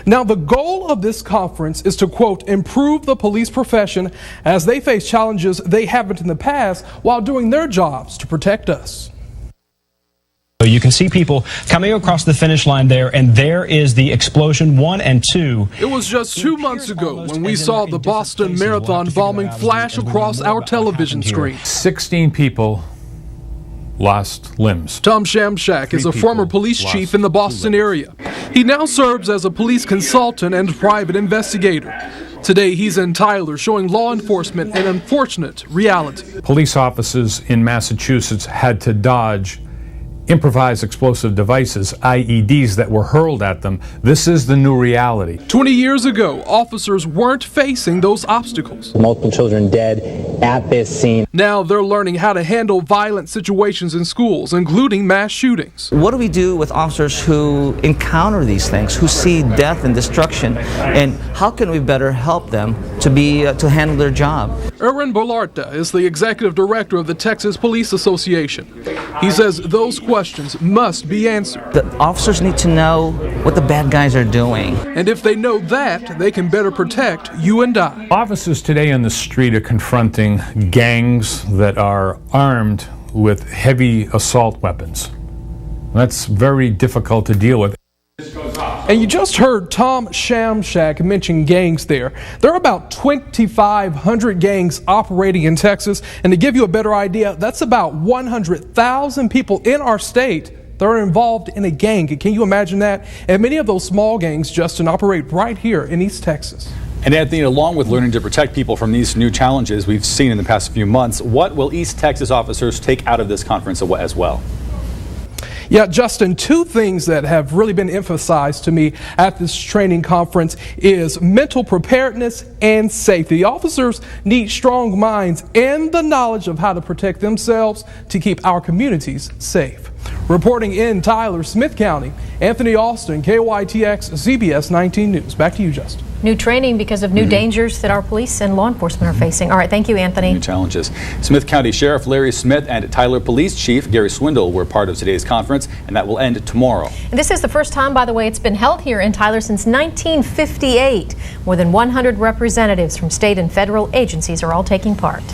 Now, the goal of this conference is to, quote, improve the police profession as they face challenges they haven't in the past while doing their jobs to protect us. You can see people coming across the finish line there, and there is the explosion 1 and 2. It was just 2 months ago when we saw the Boston Marathon bombing flash across our television screen. 16 people lost limbs. Tom Shamshak is a former police chief in the Boston area. He now serves as a police consultant and private investigator. Today he's in Tyler showing law enforcement an unfortunate reality. Police officers in Massachusetts had to dodge improvised explosive devices, IEDs, that were hurled at them. This is the new reality. 20 years ago, officers weren't facing those obstacles. Multiple children dead at this scene. Now they're learning how to handle violent situations in schools, including mass shootings. What do we do with officers who encounter these things, who see death and destruction, and how can we better help them to handle their job? Erwin Bolarta is the executive director of the Texas Police Association. He says those questions must be answered. The officers need to know what the bad guys are doing. And if they know that, they can better protect you and I. Officers today on the street are confronting gangs that are armed with heavy assault weapons. That's very difficult to deal with. And you just heard Tom Shamshak mention gangs there. There are about 2,500 gangs operating in Texas. And to give you a better idea, that's about 100,000 people in our state that are involved in a gang. Can you imagine that? And many of those small gangs, Justin, operate right here in East Texas. And Anthony, along with learning to protect people from these new challenges we've seen in the past few months, what will East Texas officers take out of this conference as well? Yeah, Justin, two things that have really been emphasized to me at this training conference is mental preparedness and safety. Officers need strong minds and the knowledge of how to protect themselves to keep our communities safe. Reporting in Tyler, Smith County, Anthony Austin, KYTX CBS 19 News. Back to you, Justin. New training because of new dangers that our police and law enforcement are facing. All right, thank you, Anthony. New challenges. Smith County Sheriff Larry Smith and Tyler Police Chief Gary Swindle were part of today's conference, and that will end tomorrow. And this is the first time, by the way, it's been held here in Tyler since 1958. More than 100 representatives from state and federal agencies are all taking part.